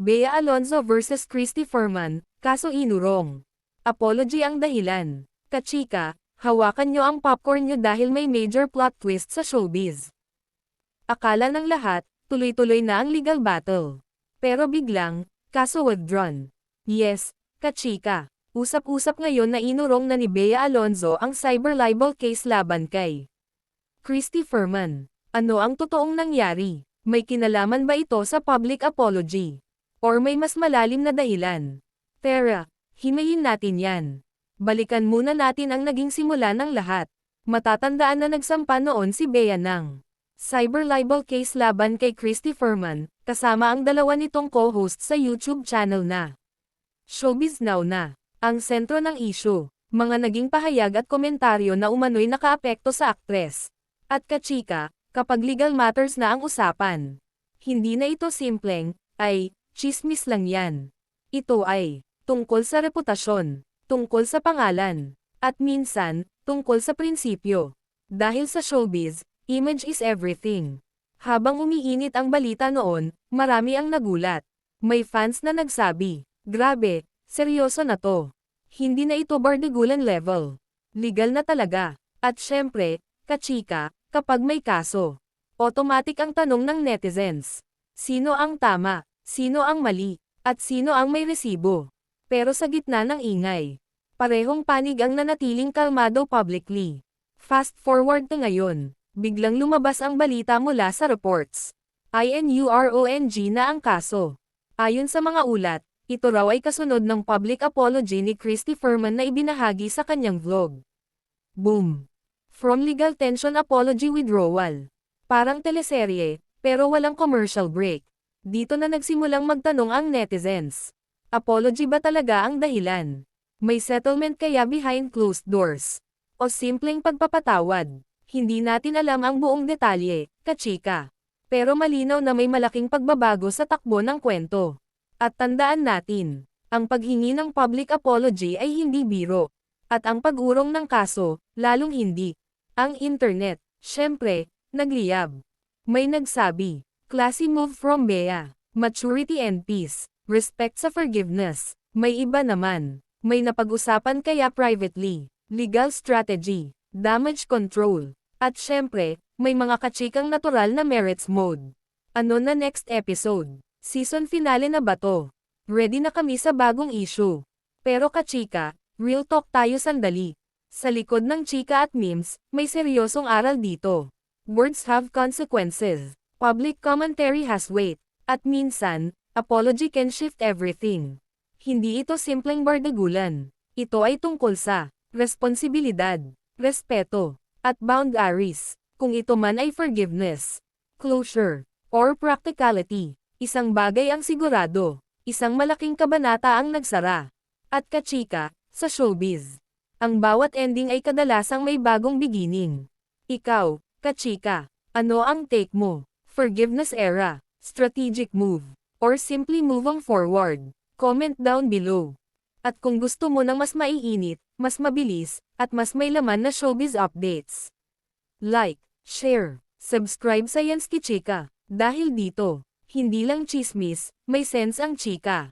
Bea Alonzo vs Christy Furman, kaso inurong. Apology ang dahilan. Kachika, hawakan nyo ang popcorn nyo dahil may major plot twist sa showbiz. Akala ng lahat, tuloy-tuloy na ang legal battle. Pero biglang, kaso withdrawn. Yes, kachika. Usap-usap ngayon na inurong na ni Bea Alonzo ang cyber libel case laban kay Christy Furman. Ano ang totoong nangyari? May kinalaman ba ito sa public apology? Or may mas malalim na dahilan? Tara, himayin natin yan. Balikan muna natin ang naging simula ng lahat. Matatandaan na nagsampa noon si Bea ng cyber libel case laban kay Christy Furman, kasama ang dalawa nitong co-host sa YouTube channel na Showbiz Now na. Ang sentro ng issue, mga naging pahayag at komentaryo na umano'y nakaapekto sa aktres. At kachika, kapag legal matters na ang usapan. Hindi na ito simpleng, chismis lang yan. Ito ay tungkol sa reputasyon, tungkol sa pangalan, at minsan, tungkol sa prinsipyo. Dahil sa showbiz, image is everything. Habang umiinit ang balita noon, marami ang nagulat. May fans na nagsabi, grabe, seryoso na to. Hindi na ito bardagulan level. Legal na talaga. At syempre, kachika, kapag may kaso, automatic ang tanong ng netizens. Sino ang tama? Sino ang mali? At sino ang may resibo? Pero sa gitna ng ingay, parehong panig ang nanatiling kalmado publicly. Fast forward na ngayon, biglang lumabas ang balita mula sa reports. INURONG na ang kaso. Ayon sa mga ulat, ito raw ay kasunod ng public apology ni Christy Furman na ibinahagi sa kanyang vlog. Boom! From legal tension apology withdrawal. Parang teleserye, pero walang commercial break. Dito na nagsimulang magtanong ang netizens. Apology ba talaga ang dahilan? May settlement kaya behind closed doors? O simpleng pagpapatawad? Hindi natin alam ang buong detalye, kachika. Pero malinaw na may malaking pagbabago sa takbo ng kwento. At tandaan natin, ang paghingi ng public apology ay hindi biro. At ang pag-urong ng kaso, lalong hindi. Ang internet, syempre, nagliyab. May nagsabi, classy move from Bea, maturity and peace, respect sa forgiveness. May iba naman, may napag-usapan kaya privately, legal strategy, damage control. At syempre, may mga kachikang natural na merits mode. Ano na next episode? Season finale na ba to? Ready na kami sa bagong issue. Pero kachika, real talk tayo sandali. Sa likod ng chika at memes, may seryosong aral dito. Words have consequences. Public commentary has weight. At minsan, apology can shift everything. Hindi ito simpleng bardagulan. Ito ay tungkol sa responsibilidad, respeto, at boundaries. Kung ito man ay forgiveness, closure, or practicality, isang bagay ang sigurado. Isang malaking kabanata ang nagsara. At kachika, sa showbiz, ang bawat ending ay kadalasang may bagong beginning. Ikaw, kachika, ano ang take mo? Forgiveness era, strategic move, or simply moving forward? Comment down below. At kung gusto mo ng mas maiinit, mas mabilis, at mas may laman na showbiz updates, like, share, subscribe sa Yansky Chika. Dahil dito, hindi lang chismis, may sense ang chika.